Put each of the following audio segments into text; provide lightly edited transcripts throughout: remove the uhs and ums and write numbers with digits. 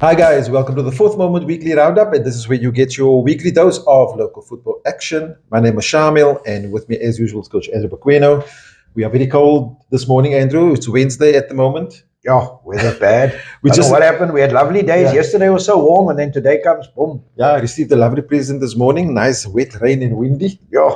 Hi guys, welcome to the Fourth Moment Weekly Roundup, and this is where you get your weekly dose of local football action. My name is Shamiel, and with me as usual is Coach Andrew Pequeno. We are very cold this morning, Andrew. It's Wednesday at the moment. Yeah, weather's bad. We I don't just- know what happened. We had lovely days. Yeah. Yesterday was so warm, and then today comes boom. Yeah, I received a lovely present this morning. Nice, wet, rain and windy. Yeah.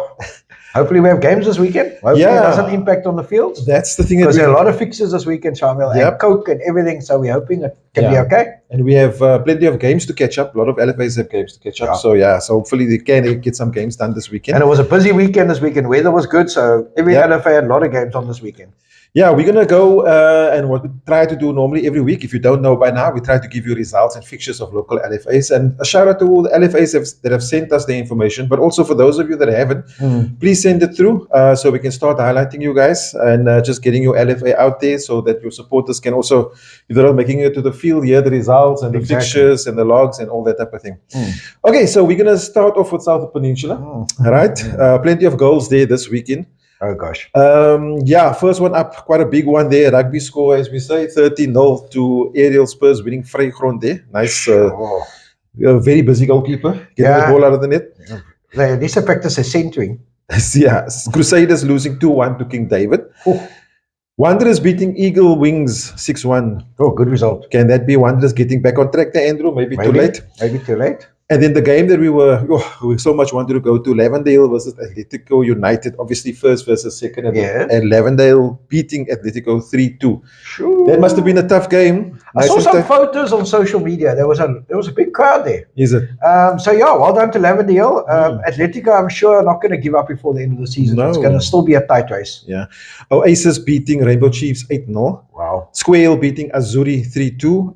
Hopefully we have games this weekend. Hopefully Yeah. it doesn't impact on the fields. That's the thing. Because there are a lot of fixtures this weekend, Shamiel, Yep. and Coke and everything. So we're hoping it can be Yeah. okay. And we have plenty of games to catch up. A lot of LFAs have games to catch up. Yeah. So hopefully they can get some games done this weekend. And it was a busy weekend this weekend. Weather was good, so every Yeah. LFA had a lot of games on this weekend. Yeah, we're gonna go and what we try to do normally every week. If you don't know by now, we try to give you results and fixtures of local LFAs. And a shout out to all the LFAs that have sent us the information, but also for those of you that haven't, please send it through so we can start highlighting you guys and just getting your LFA out there so that your supporters can also, if they're not making it to the field, hear the results and the Exactly. fixtures and the logs and all that type of thing. Okay, so we're gonna start off with South Peninsula. All right, plenty of goals there this weekend. Oh gosh. Yeah, first one up, quite a big one there. Rugby score, as we say, 13-0 to Aerial Spurs winning Vrygrond there. Nice, Oh. very busy goalkeeper, getting the Yeah. ball out of the net. They need to practice a centering. Yeah, Crusaders losing 2-1 to King David. Oh. Wanderers beating Eagle Wings 6-1. Oh, good result. Can that be Wanderers getting back on track there, Andrew? Maybe too late. Maybe too late. And then the game that we so much wanted to go to, Lavendale versus Atletico United, obviously first versus second, and, Yeah. and Lavendale beating Atletico 3-2. Sure. That must have been a tough game. I Nice saw and some tough. photos on social media. There was a big crowd there. Is it? So yeah, well done to Lavendale. Atletico, I'm sure, are not going to give up before the end of the season. No. It's going to still be a tight race. Yeah. Oasis beating Rainbow Chiefs 8-0. Wow. Squale beating Azuri 3-2.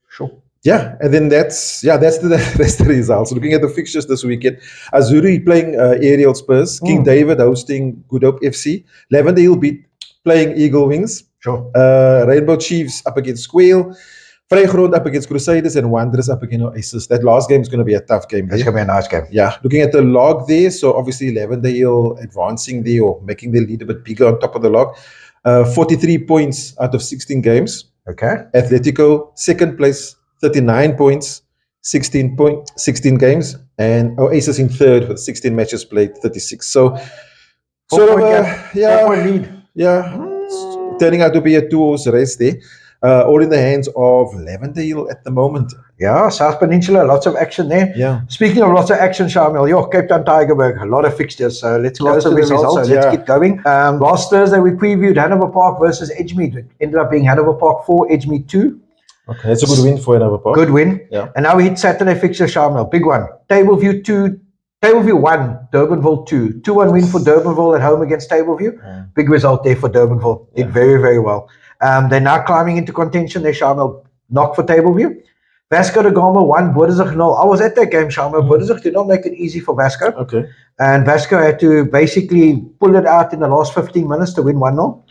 Sure. Yeah, and then that's the results. Looking at the fixtures this weekend, Azuri playing Aerial Spurs, King David hosting Good Hope FC, Lavendale playing Eagle Wings, Sure. Rainbow Chiefs up against Squale, Vrygrond up against Crusaders, and Wanderers up against Oasis. That last game is going to be a tough game. It's going to be a nice game. Yeah, looking at the log there, so obviously Lavendale advancing there or making their lead a bit bigger on top of the log. 43 points out of 16 games. Okay. Atletico, second place, 39 points, 16 games, and Oasis in third with 16 matches played, 36. So, sort of, 4-point lead. yeah, turning out to be a 2-horse race there. All in the hands of Lavendale at the moment. Yeah, South Peninsula, lots of action there. Yeah. Speaking of lots of action, Shamiel, Cape Town Tigerberg, a lot of fixtures. So let's go Lots to of the results. results, So let's yeah. get going. Last Thursday, we previewed Hanover Park versus Edgemead. It ended up being Hanover Park 4, Edgemead 2. Okay, that's a good win for Hanover Park. Good win. Yeah. And now we hit Saturday fixture, Shamiel. Big one. Tableview 1, Durbanville 2. 2-1 win for Durbanville at home against Tableview. Big result there for Durbanville. Did very, very well. They're now climbing into contention there, Shamiel. Knock for Tableview. Vasco da Gama 1, Boerdenzig 0. I was at that game, Shamiel. Boerdenzig did not make it easy for Vasco. Okay. And Vasco had to basically pull it out in the last 15 minutes to win 1-0.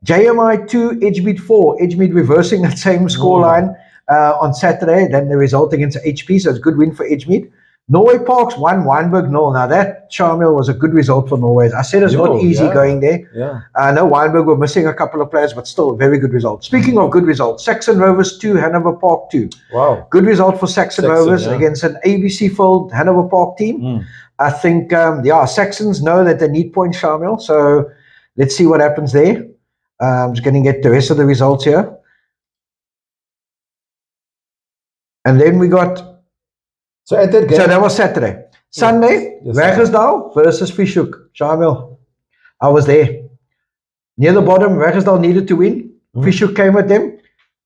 JMI 2, Edgemead 4. Edgemead reversing that same scoreline on Saturday. Then the result against HP, so it's a good win for Edgemead. Norway Parks 1, Wynberg 0. Now that, Shamiel, was a good result for Norway. I said it's not easy going there. Yeah. I know Wynberg were missing a couple of players, but still a very good result. Speaking of good results, Saxon Rovers 2, Hanover Park 2. Wow. Good result for Saxon Rovers yeah. against an ABC-filled Hanover Park team. I think, Saxons know that they need points, Shamiel. So let's see what happens there. I'm just going to get the rest of the results here. And then we got... So at that game, So that was Saturday. Sunday, Yes, Raggersdal versus Fischhoek. Shamiel, I was there. Near the bottom, Raggersdal needed to win. Fischhoek came at them.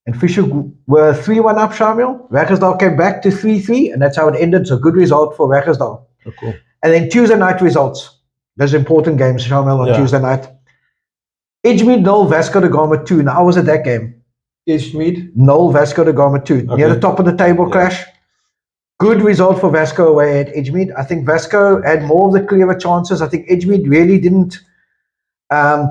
And Fischhoek were 3-1 up, Shamiel. Raggersdal came back to 3-3. And that's how it ended. So good result for Raggersdal. Oh, cool. And then Tuesday night results. Those important games, Shamiel, on Tuesday night. Edgemead 0, Vasco da Gama 2. Now I was at that game. Edgemead 0, Vasco da Gama 2. Near the top of the table clash. Good result for Vasco away at Edgemead. I think Vasco had more of the clearer chances. I think Edgemead really didn't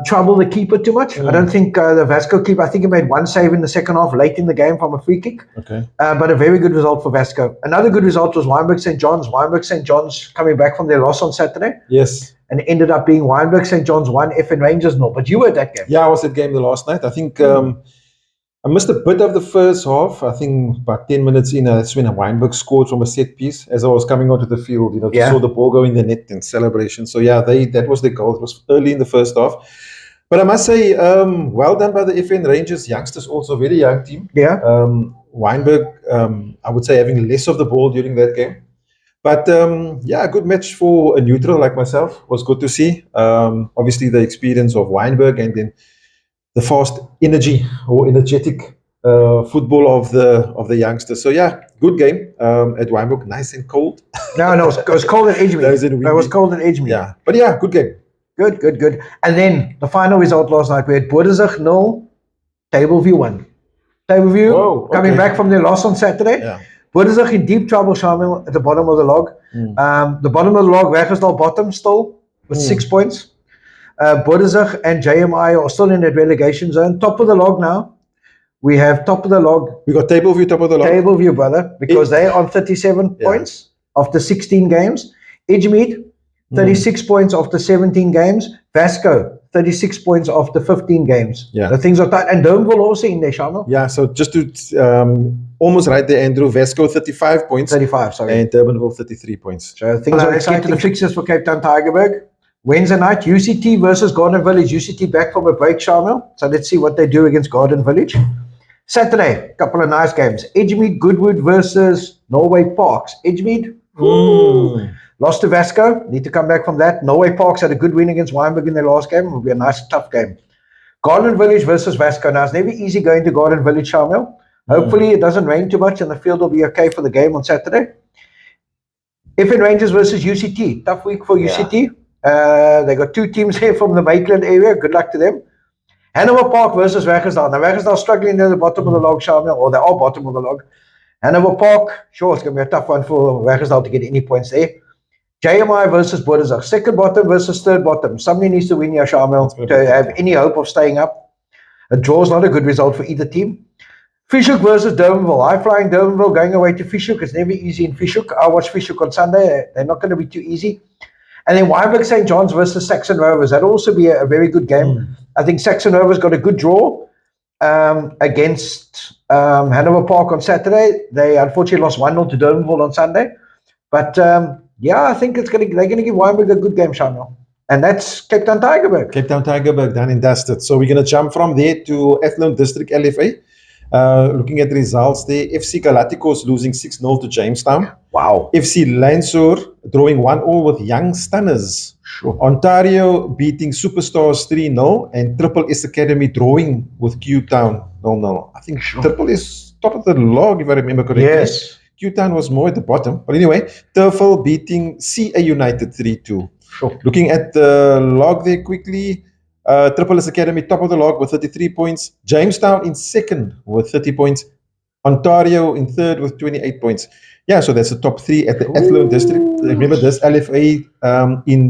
trouble the keeper too much. I don't think the Vasco keeper, I think he made one save in the second half late in the game from a free kick. Okay. But a very good result for Vasco. Another good result was Wynberg St. John's. Wynberg St. John's coming back from their loss on Saturday. Yes. And it ended up being Wynberg St. John's 1, FN Rangers 0. But you were at that game. Yeah, I was at game the last night. I think I missed a bit of the first half. I think about 10 minutes in, that's when Weinberg scored from a set piece as I was coming onto the field. Yeah. Saw the ball go in the net and celebration. So yeah, that was the goal. It was early in the first half. But I must say, well done by the FN Rangers youngsters, also very young team. Yeah. Weinberg, I would say, having less of the ball during that game. But yeah, a good match for a neutral like myself. Was good to see. Obviously, the experience of Weinberg and then the fast energy or energetic football of the youngsters. So yeah, good game at Weinberg. Nice and cold. No, it was cold at Edgemead. It was cold at Edgemead. Yeah, but yeah, good game. Good. And then the final result last night, we had Bodensig 0, Tableview 1. Tableview coming back from their loss on Saturday. Yeah. Bodensig in deep trouble, Shamiel, at the bottom of the log. The bottom of the log, Wegersdal bottom still with 6 points. Bodensig and JMI are still in that relegation zone. Top of the log now. We have top of the log. We got Tableview top of the log. Tableview, brother, because they're on 37 points after 16 games. Edgemead, 36 points after 17 games. Vasco, 36 points after 15 games. Yeah. The things are tight. And Dulvie also in there, Shamiel. Yeah, so just to almost right there, Andrew. Vasco 35 points. 35, sorry. And Durbanville 33 points. So things are exciting. To the fixtures for Cape Town Tigerberg. Wednesday night, UCT versus Garden Village. UCT back from a break, Shamiel. So let's see what they do against Garden Village. Saturday, couple of nice games. Edgemead Goodwood versus Norway Parks. Edgemead lost to Vasco. Need to come back from that. Norway Parks had a good win against Weinberg in their last game. It will be a nice, tough game. Garden Village versus Vasco. Now, it's never easy going to Garden Village, Shamiel. Hopefully, it doesn't rain too much and the field will be okay for the game on Saturday. FN Rangers versus UCT. Tough week for UCT. They got two teams here from the Maitland area. Good luck to them. Hanover Park versus Wegersdal. Now, Wegersdal struggling near the bottom of the log, Shamiel, or they are bottom of the log. Hanover Park, sure, it's going to be a tough one for Wegersdal to get any points there. JMI versus Bodensig. Second bottom versus third bottom. Somebody needs to win here, Shamiel, to have any hope of staying up. A draw is not a good result for either team. Fishhook versus Durbanville. High-flying Durbanville going away to Fishhook. It's never easy in Fishhook. I watched Fishhook on Sunday. They're not going to be too easy. And then Weinberg St. John's versus Saxon Rovers. That'll also be a very good game. I think Saxon Rovers got a good draw against Hanover Park on Saturday. They unfortunately lost 1-0 to Durbanville on Sunday. But yeah, I think they're going to give Weinberg a good game, Shamiel. And that's Cape Town Tigerberg. Cape Town Tigerberg, done and dusted. So we're going to jump from there to Athlone District LFA. Looking at the results there, FC Galacticos losing 6-0 to Jamestown. Wow. FC Lansor drawing 1-1 with Young Stunners. Sure. Ontario beating Superstars 3-0 and Triple S Academy drawing with Q Town 0-0. I think Triple S top of the log, if I remember correctly. Yes. Q Town was more at the bottom. But anyway, Turfel beating CA United 3-2. Sure. Looking at the log there quickly, Triple S Academy top of the log with 33 points. Jamestown in second with 30 points. Ontario in third with 28 points. Yeah, so that's the top three at the Athlone District. Remember this LFA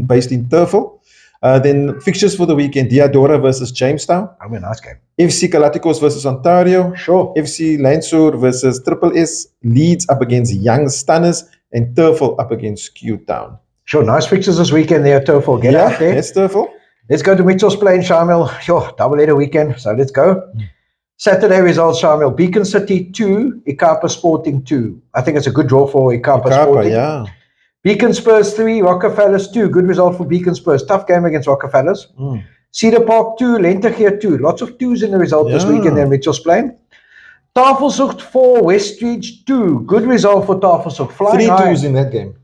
based in Turfel. Then fixtures for the weekend: Diadora versus Jamestown. I mean, nice game. FC Galacticos versus Ontario. Sure. FC Lansor versus Triple S. Leeds up against Young Stunners. And Turfel up against Q Town. Sure, nice fixtures this weekend there, Turfel. Get out there. Yes, Turfel. Let's go to Mitchell's Plain, Shamiel. Sure, double-header weekend, so let's go. Saturday results, Shamiel. Beacon City 2, Ikapa Sporting 2. I think it's a good draw for Ikapa Sporting. Yeah. Beacon Spurs 3, Rockefellers 2. Good result for Beacon Spurs. Tough game against Rockefellers. Cedar Park 2, Lentegeur 2. Lots of 2s in the result this weekend there in Mitchell's Plain. Tafelzocht 4, Westridge 2. Good result for Tafelzocht. Flying 3 high. 2s in that game.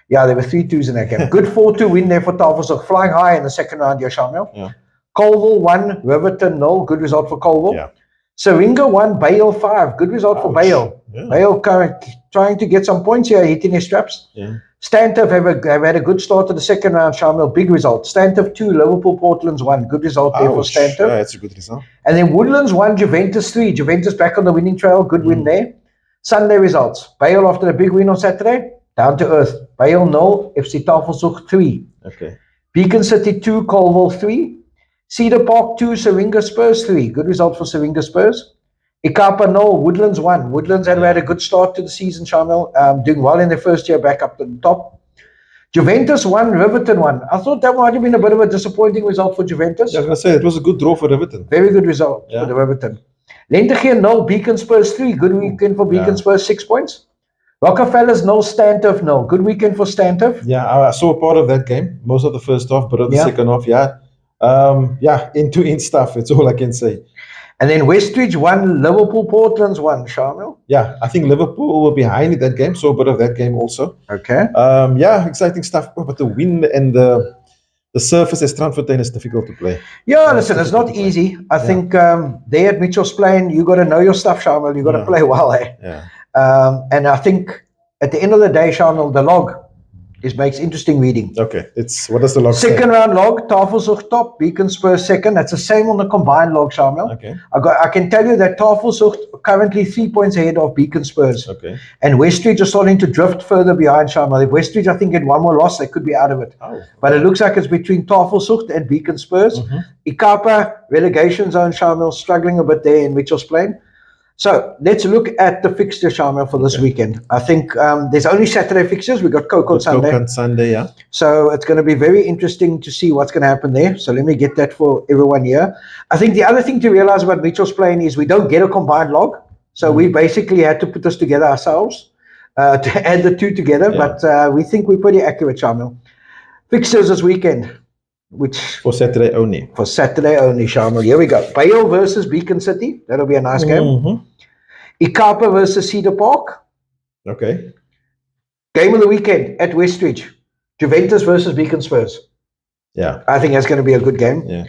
Yeah, there were 3 2s in that game. Good 4-2 win there for Tafelzocht. Flying high in the second round here, Shamiel. Yeah. Colville 1, Riverton 0. Good result for Colville. Yeah. Syringa 1, Bale 5. Good result for Bale. Yeah. Bale trying to get some points here, hitting his straps. Yeah. Stantiff have had a good start to the second round, Shamiel. Big result. Stantiff 2, Liverpool Portlands 1. Good result there for Stantiff. Yeah, that's a good result. And then Woodlands 1, Juventus 3. Juventus back on the winning trail. Good win there. Sunday results. Bale after a big win on Saturday. Down to earth. Bale 0, FC Tafelzocht 3. Okay. Beacon City 2, Colville 3. Cedar Park 2, Syringa Spurs 3. Good result for Syringa Spurs. Ikapa 0, Woodlands 1. Woodlands had a good start to the season, Shamiel. Doing well in their first year back up to the top. Juventus 1, Riverton 1. I thought that might have been a bit of a disappointing result for Juventus. Yeah, I was going to say, it was a good draw for Riverton. Very good result for the Riverton. Lentegeur 0, Beacon Spurs 3. Good weekend for Beacon Yeah. Spurs, 6 points. Rockefellers 0, Stantiff 0. Good weekend for Stantiff. Yeah, I saw part of that game, most of the first half, but of the Yeah. second half, end-to-end stuff. It's all I can say. And then Westridge 1, Liverpool Portland's 1, Shamiel. Yeah, I think Liverpool were behind in that game, saw a bit of that game also. Okay. Exciting stuff, but the wind and the surface at Strandfontein is difficult to play. Yeah, listen, it's not easy. I think there at Mitchell's Plain, you got to know your stuff, Shamiel. You got to play well, eh? Yeah. And I think at the end of the day, Shamiel, the log makes interesting reading. Okay, what does the log say? Second round log, Tafelshoek top, Beacon Spurs second. That's the same on the combined log, Shamiel. Okay. I can tell you that Tafelshoek currently 3 points ahead of Beacon Spurs. Okay. And Westridge are starting to drift further behind, Shamiel. If Westridge, I think, get one more loss, they could be out of it. Oh, okay. But it looks like it's between Tafelshoek and Beacon Spurs. Ikapa, relegation zone, Shamiel, struggling a bit there in Mitchell's Plain. So let's look at the fixture, Shamiel, for this weekend. I think there's only Saturday fixtures. We got Coke on Sunday. Coke on Sunday, yeah. So it's going to be very interesting to see what's going to happen there. So let me get that for everyone here. I think the other thing to realize about Mitchell's Plain is we don't get a combined log. So we basically had to put this together ourselves to add the two together. Yeah. But we think we're pretty accurate, Shamiel. Fixtures this weekend. For Saturday only. For Saturday only, Shamiel. Here we go. Bale versus Beacon City. That'll be a nice game. Ikapa versus Cedar Park. Okay. Game of the weekend at Westridge. Juventus versus Beacon Spurs. Yeah. I think that's going to be a good game. Yeah.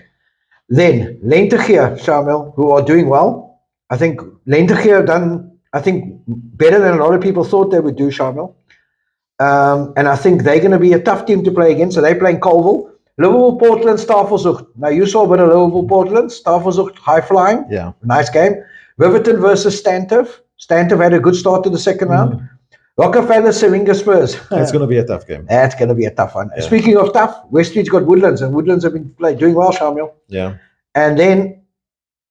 Then Lentegeur, Shamiel, who are doing well. I think Lentegeur have done, better than a lot of people thought they would do, Shamiel. And I think they're going to be a tough team to play against. So they're playing Colville. Liverpool, Portland, Tafelshoek. Now you saw a bit of Liverpool, Portland. Tafelshoek, high flying. Yeah. Nice game. Riverton versus Stantiff. Stantiff had a good start to the second round. Rockefeller, Seringa Spurs. That's going to be a tough game. That's going to be a tough one. Yeah. Speaking of tough, Westridge got Woodlands, and Woodlands have been doing well, Shamiel. Yeah. And then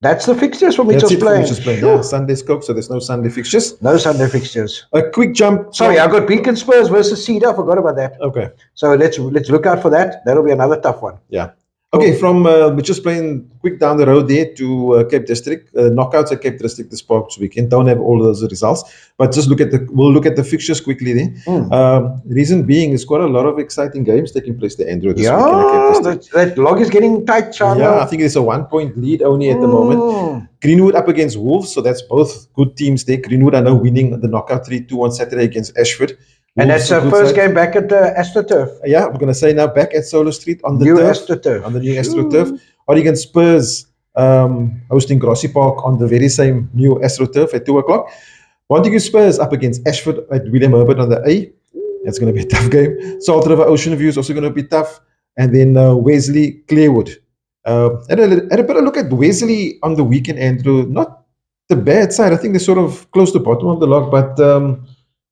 that's the fixtures for Mitchell's Plain. Yeah, Sunday's Coke, so there's no Sunday fixtures. No Sunday fixtures. A quick jump. Sorry, I got Beacon Spurs versus Cedar. I forgot about that. Okay. So let's look out for that. That'll be another tough one. Yeah. Okay, from Mitchell's Plain, quick down the road there to Cape District. Knockouts at Cape District this past weekend. Don't have all those results, but just we'll look at the fixtures quickly there. Reason being, there's quite a lot of exciting games taking place there, Andrew, this weekend at Cape District. That log is getting tight, Charlie. Yeah, I think it's a 1 point lead only at the moment. Greenwood up against Wolves, so that's both good teams there. Greenwood are now winning the knockout 3-2 on Saturday against Ashford. And that's the first game back at the AstroTurf. Yeah, we're going to say now back at Solo Street on the new turf. AstroTurf. On the new AstroTurf. Oregon Spurs hosting Grossie Park on the very same new AstroTurf at 2 o'clock. Montague Spurs up against Ashford at William Herbert on the A. That's going to be a tough game. Salt River Ocean View is also going to be tough. And then Wesley Clearwood. Had a bit of look at Wesley on the weekend, Andrew. Not the bad side. I think they're sort of close to the bottom of the log, but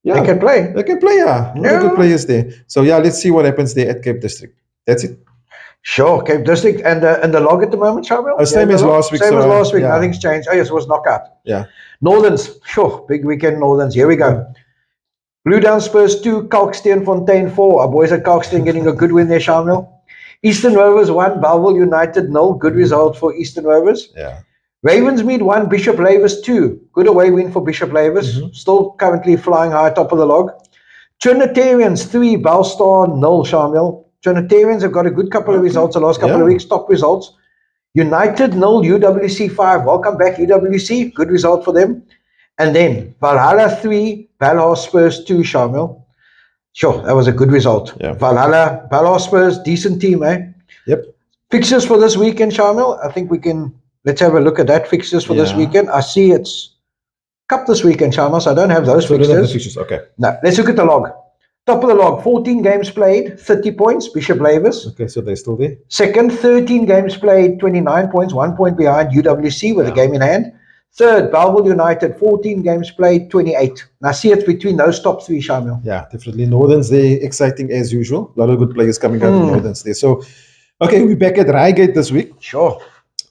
yeah, they can play. They can play, yeah. Really good players there. So yeah, let's see what happens there at Cape District. That's it. Sure, Cape District and the log at the moment, Shamiel? Same as last week. Same as last week. Nothing's changed. Oh yes, it was knockout. Yeah. Northerns, sure, big weekend Northerns. Here we go. Blue Down Spurs 2, Kalkstein Fontaine 4. Our boys at Kalkstein getting a good win there, Shamiel. Eastern Rovers 1, Bellville United 0. Good result for Eastern Rovers. Yeah. Ravensmead 1, Bishop Lavis 2. Good away win for Bishop Lavis. Still currently flying high top of the log. Trinitarians 3, Bellstar 0, Shamiel. Trinitarians have got a good couple of results the last couple of weeks, top results. United 0, UWC 5. Welcome back, UWC. Good result for them. And then Valhalla 3, Valhalla Spurs 2, Shamiel. Sure, that was a good result. Yeah. Valhalla Spurs, decent team, eh? Yep. Fixtures for this weekend, Shamiel. I think we can, let's have a look at that. Fixtures for this weekend. I see it's Cup this weekend, Shamiel, so I don't have those fixtures. Okay. Now, let's look at the log. Top of the log, 14 games played, 30 points, Bishop Lavis. Okay, so they're still there. Second, 13 games played, 29 points, 1 point behind UWC with a game in hand. Third, Bellville United, 14 games played, 28. Now, see it's between those top three, Shamiel. Yeah, definitely. Northerns, they're exciting as usual. A lot of good players coming out of Northerns there. So, okay, we're back at Reigate this week. Sure.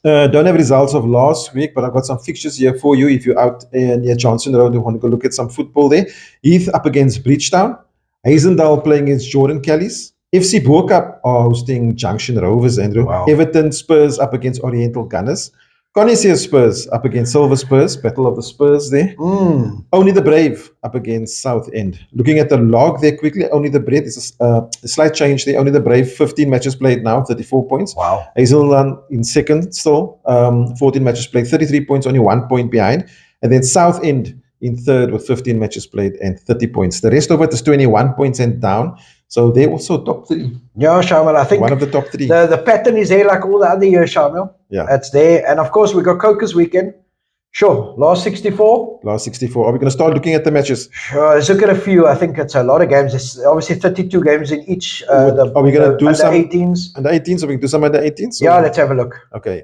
Don't have results of last week, but I've got some fixtures here for you if you're out near Johnson Road and want to go look at some football there. Heath up against Bridgetown. Hazendale playing against Jordan Kellys. FC Bo-Kaap are hosting Junction Rovers, Andrew. Wow. Everton Spurs up against Oriental Gunners. Connoisseur Spurs up against Silver Spurs, Battle of the Spurs there. Only the Brave up against South End. Looking at the log there quickly, only the Brave, there's a slight change there. Only the Brave, 15 matches played now, 34 points. Wow. Hazelland in second still, 14 matches played, 33 points, only 1 point behind. And then South End in third with 15 matches played and 30 points. The rest of it is 21 points and down. So they're also top 3. Yeah, Shamiel, I think one of the top 3. The pattern is there like all the other years, Shamiel. Yeah. It's there. And of course, we got Coker's weekend. Sure. Last 64. Last 64. Are we going to start looking at the matches? Sure. Let's look at a few. I think it's a lot of games. It's obviously 32 games in each. Are we going to do under some 18s? Under 18s? Are we going to do some under 18s? Yeah, let's have a look. Okay.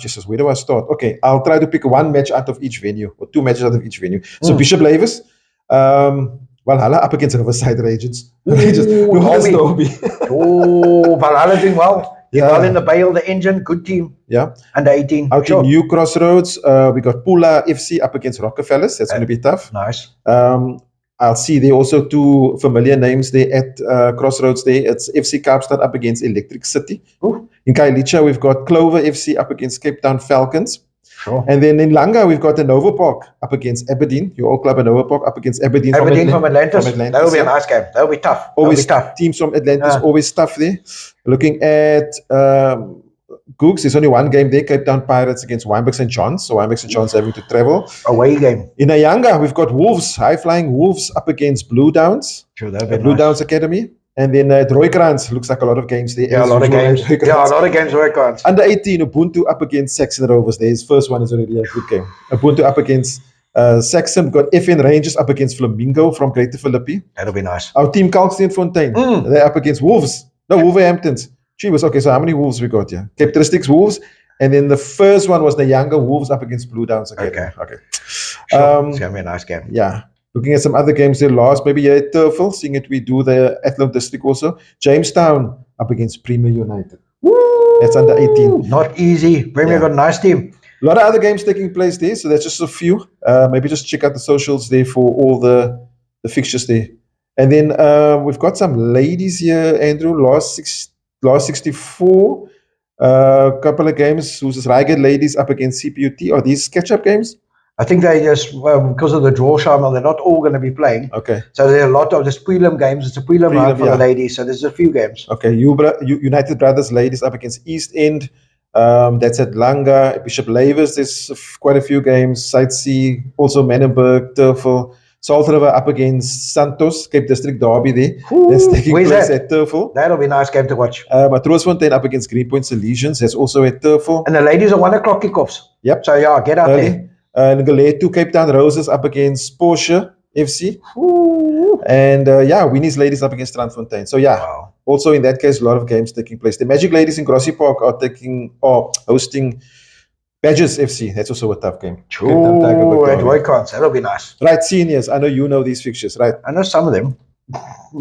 Jesus, where do I start? Okay, I'll try to pick one match out of each venue, or 2 matches out of each venue. So Bishop Lavis, Valhalla up against Riverside Regents. Dulvie. Oh, Valhalla doing well. They're well in the Bale, the engine, good team. Yeah. Under 18. Out in New Crossroads, we got Pula FC up against Rockefellers. That's going to be tough. Nice. I'll see there also 2 familiar names there at Crossroads there. It's FC Kaapstad up against Electric City. Ooh. In Kailicha, we've got Clover FC up against Cape Town Falcons. Sure. And then in Langa, we've got the Nova Park up against Aberdeen. Your old club, Nova Park, up against Aberdeen. Aberdeen from Atlantis. That'll be a nice game. That'll be tough. Always tough. Teams from Atlantis, always tough there. Looking at Googs, there's only one game there, Cape Town Pirates against Wynberg St. John's. So Wynberg St. John's having to travel. Away game. In Ayanga, we've got Wolves, high-flying Wolves up against Blue Downs. Sure, that'll be Blue nice. Downs Academy. And then at Roykrans, looks like a lot of games there. Yeah, a lot of games. Yeah, a lot of games Roykrans. Under 18, Ubuntu up against Saxon Rovers. Their first one is already a good game. Ubuntu up against Saxon. We've got FN Rangers up against Flamingo from Greater Philippi. That'll be nice. Our team Kalksteenfontein, they're up against Wolves. No, Wolverhamptons. Chivas. Okay, so how many Wolves we got here? Characteristics Wolves. And then the first one was the younger Wolves up against Blue Downs Academy. Okay. Sure. It's going to be a nice game. Yeah. Looking at some other games there last, maybe Turfel, seeing it we do the Athlone District also. Jamestown up against Premier United. Woo! That's under 18. Not easy. Premier got a nice team. A lot of other games taking place there, so that's just a few. Maybe just check out the socials there for all the fixtures there. And then we've got some ladies here, Andrew, last 64. Couple of games. Who's this? Reigate ladies up against CPUT. Are these catch-up games? I think they just, because of the draw, Shamiel, they're not all going to be playing. Okay. So there are a lot of just prelim games. It's a prelim round for the ladies, so there's a few games. Okay. United Brothers ladies up against East End. That's at Langa. Bishop Lavis, there's quite a few games. Sightsee, also Menenberg, Turfel. Salt River up against Santos, Cape District Derby there. That's taking place at Turfel. That'll be a nice game to watch. Matroosfontein up against Greenpoint Solutions. That's also at Turfel. And the ladies are 1 o'clock kickoffs. Yep. So yeah, get out there. Ngaletu, Cape Town Roses up against Porsche FC. Ooh. And Winnie's ladies up against Strandfontein. So also in that case, a lot of games taking place. The Magic ladies in Grassy Park are hosting Badgers FC. That's also a tough game. True. At Roykrans. That'll be nice. Right, seniors. I know you know these fixtures, right? I know some of them.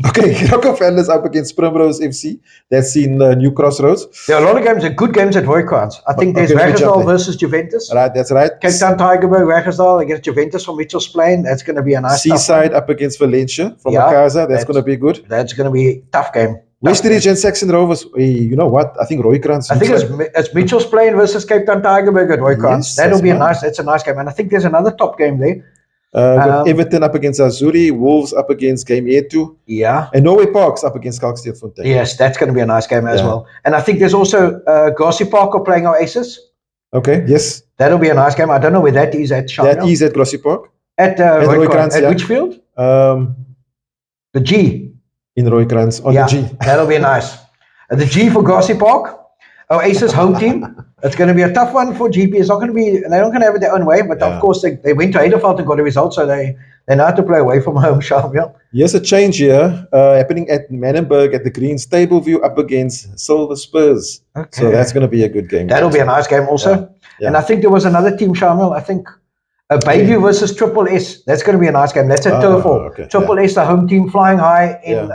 Okay, Rockefellers up against Primrose FC. That's in New Crossroads. There are a lot of games, good games at Roykrans. I think there's Raggersdal versus Juventus. Right, that's right. Cape Town Tigerberg, Raggersdal against Juventus from Mitchell's Plain. That's going to be a nice Seaside up against Valencia from Makaza. That's going to be good. That's going to be a tough game. Westridge and Saxon Rovers. Hey, you know what? I think Roykrans. I think it's Mitchell's Plain versus Cape Town Tigerberg at Roykrans. Yes, that'll be that's a nice game. And I think there's another top game there. Got Everton up against Azuri, Wolves up against Game Etu. Yeah. And Norway Parks up against Kalksteenfontein. Yes, that's going to be a nice game as well. And I think there's also Grassy Park are playing our Aces. Okay, yes. That'll be a nice game. I don't know where that is at, Shamiel. That is at Grassy Park. At Roykrans. At which field? The G. In Roykrans, on the G. That'll be nice. The G for Grassy Park. Our Aces home team. It's going to be a tough one for GP. It's not going to be, they're not going to have it their own way, but of course they went to Heidelberg and got a result, so they know how to play away from home, Shamiel. Here's a change here happening at Menenberg at the Green Stableview up against Silver Spurs. Okay. So that's going to be a good game. That'll be a nice game also. Yeah. And I think there was another team, Shamiel. I think Bayview versus Triple S. That's going to be a nice game. That's a turf. Okay, Triple S, the home team, flying high in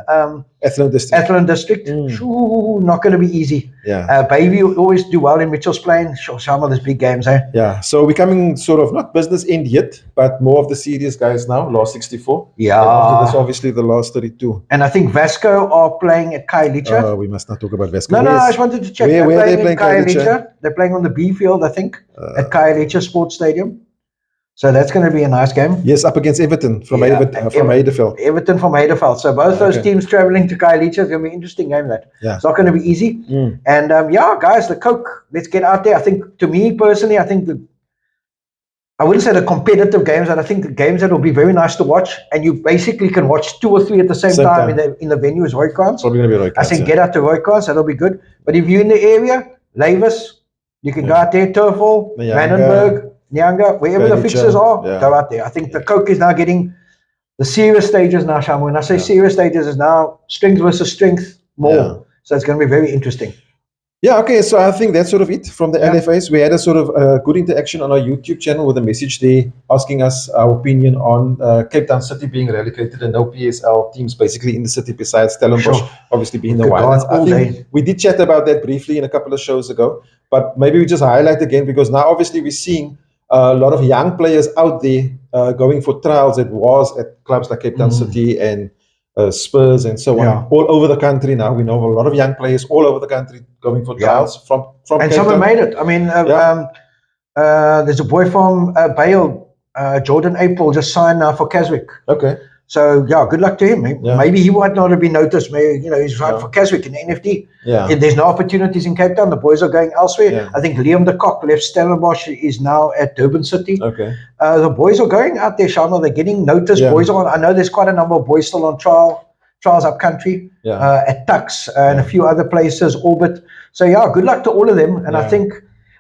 Athlone District. Athlone District. Shoo, not going to be easy. Yeah. Bayview always do well in Mitchell's Plain. Some of these big games, eh? Yeah. So we're coming sort of not business end yet, but more of the serious guys now. Last 64. Yeah. And after this, obviously the last 32. And I think Vasco are playing at Khayelitsha. We must not talk about Vasco. No, I just wanted to check. Where are they playing Khayelitsha? They're playing on the B field, I think, at Khayelitsha Sports Stadium. So that's going to be a nice game. Yes, up against Everton from Heideveld. Everton from Heideveld. So both those teams traveling to Khayelitsha. It's going to be an interesting game. It's not going to be easy. And guys, the Coke. Let's get out there. I think, to me personally, I wouldn't say the competitive games, but I think the games that will be very nice to watch. And you basically can watch 2 or 3 at the same time in the venue is Roycans. Probably going to be Roycans. I think get out to Roycans. That'll be good. But if you're in the area, Lavis, you can go out there. Turfall, Vandenberg, Nyanga, wherever the fixers are, go out there. I think the Coke is now getting the serious stages now, Shamiel. When I say serious stages, is now strength versus strength more. Yeah. So it's going to be very interesting. Yeah, okay. So I think that's sort of it from the LFAs. We had a sort of good interaction on our YouTube channel with a message there asking us our opinion on Cape Town City being relegated and no PSL teams basically in the city besides Stellenbosch, obviously being the Wildlands. I think we did chat about that briefly in a couple of shows ago, but maybe we just highlight again because now obviously we're seeing a lot of young players out there going for trials. It was at clubs like Cape Town City and Spurs and so on, all over the country now. We know a lot of young players all over the country going for trials from and some have made it. I mean, there's a boy from Bale, Jordan April, just signed now for Keswick. Okay. So, good luck to him. Maybe he might not have been noticed. Maybe, he's right for Keswick in the NFD. If there's no opportunities in Cape Town, the boys are going elsewhere. I think Liam de Kock left Stellenbosch, is now at Durban City. Okay. The boys are going out there, Shamiel. They're getting noticed. Boys are on. I know there's quite a number of boys still on trials up country, at Tux and a few other places, Orbit. So, good luck to all of them. And I think,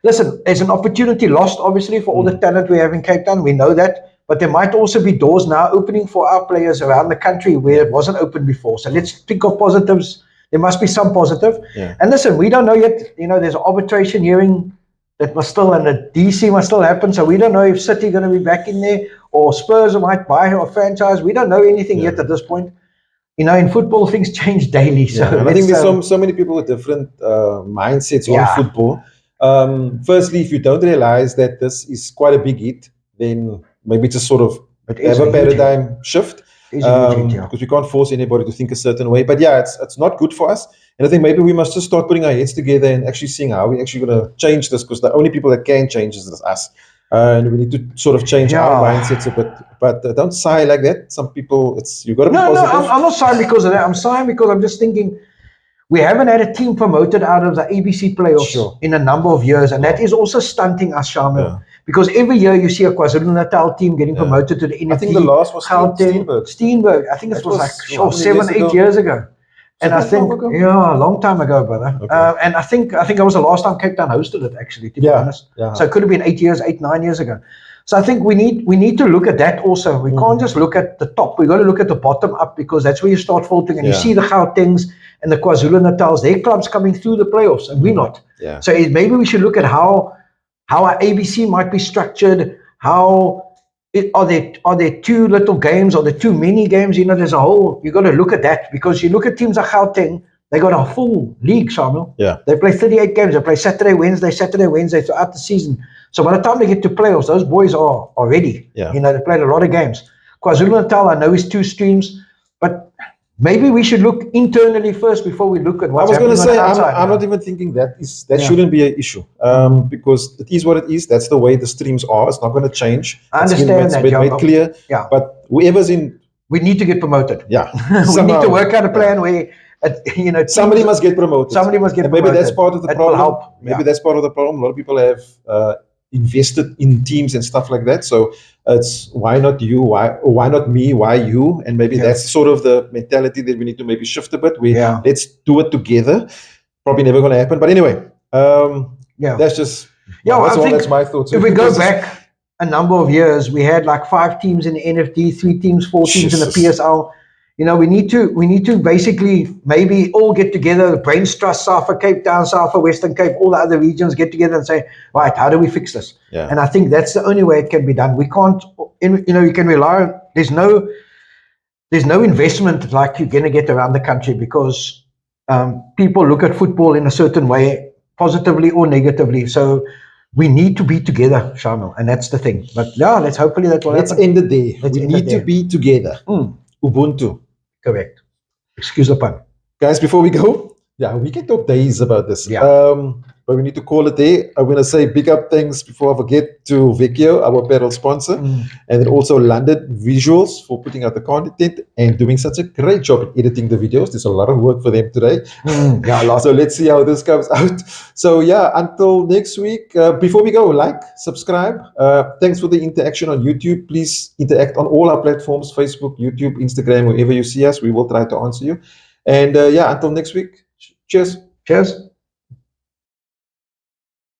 listen, there's an opportunity lost, obviously, for all the talent we have in Cape Town. We know that. But there might also be doors now opening for our players around the country where it wasn't open before. So let's think of positives. There must be some positive. And listen, we don't know yet. There's an arbitration hearing that must still, and the DC must still happen. So we don't know if City going to be back in there or Spurs might buy a franchise. We don't know anything yet at this point. In football, things change daily. So and I think there's so many people with different mindsets on football. Firstly, if you don't realize that this is quite a big hit, then maybe just sort of have a paradigm shift because we can't force anybody to think a certain way. But it's not good for us. And I think maybe we must just start putting our heads together and actually seeing how we're actually going to change this, because the only people that can change is us. And we need to sort of change our mindsets a bit. But don't sigh like that. Some people, you've got to be positive. No, I'm not sighing because of that. I'm sighing because I'm just thinking we haven't had a team promoted out of the ABC playoffs in a number of years. And that is also stunting us, Shamiel. Because every year you see a KwaZulu-Natal team getting promoted to the NFD. I think the last was Steenberg. I think it was like 7-8 years ago. And I think, a long time ago, brother. Okay. And I think it was the last time Cape Town hosted it, actually, to be honest. So it could have been 8-9 years ago. So I think we need to look at that also. We can't just look at the top. We've got to look at the bottom up, because that's where you start filtering. And you see the Gautengs and the KwaZulu-Natals, their clubs coming through the playoffs, and we're not. So maybe we should look at how our ABC might be structured. Are there too little games? Are there too many games? There's a whole, you got to look at that, because you look at teams like Gauteng, they got a full league, Shamiel. They play 38 games. They play Saturday, Wednesday throughout the season. So by the time they get to playoffs, those boys are ready. They played a lot of games. KwaZulu-Natal, I know, is 2 streams, but maybe we should look internally first before we look at what's happening on the outside. I'm not even thinking that shouldn't be an issue, because it is what it is. That's the way the streams are. It's not going to change. I understand that. It's been made clear. But whoever's in... We need to get promoted. We need to work out a plan where... somebody must get promoted. Maybe that's part of the problem. Will help. Maybe that's part of the problem. A lot of people have invested in teams and stuff like that. So it's why not you? Why not me? Why you? And maybe that's sort of the mentality that we need to maybe shift a bit. Let's do it together. Probably never going to happen. But anyway, that's just that's my thoughts. If we go back a number of years, we had like 5 teams in the NFD, 3 teams, 4 teams in the PSL. we need to basically maybe all get together, Brains Trust, SAFA, Cape Town, SAFA, Western Cape, all the other regions get together and say, right, how do we fix this? Yeah. And I think that's the only way it can be done. We can't, you can rely on, there's no investment like you're going to get around the country, because people look at football in a certain way, positively or negatively. So we need to be together, Shamiel, and that's the thing. But yeah, let's hopefully that will Let's happen. end it there. Let's We end it need to there. be together. Ubuntu. Correct. Excuse the pun. Guys, before we go, yeah, we can talk days about this. Yeah. But we need to call it there. I'm going to say big up thanks before I forget to Pequeno, our apparel sponsor, and then also London Visuals for putting out the content and doing such a great job at editing the videos. There's a lot of work for them today. Yeah, a lot. So let's see how this comes out. So yeah, until next week. Before we go, like, subscribe. Thanks for the interaction on YouTube. Please interact on all our platforms: Facebook, YouTube, Instagram, wherever you see us. We will try to answer you. And yeah, until next week. Cheers. Cheers.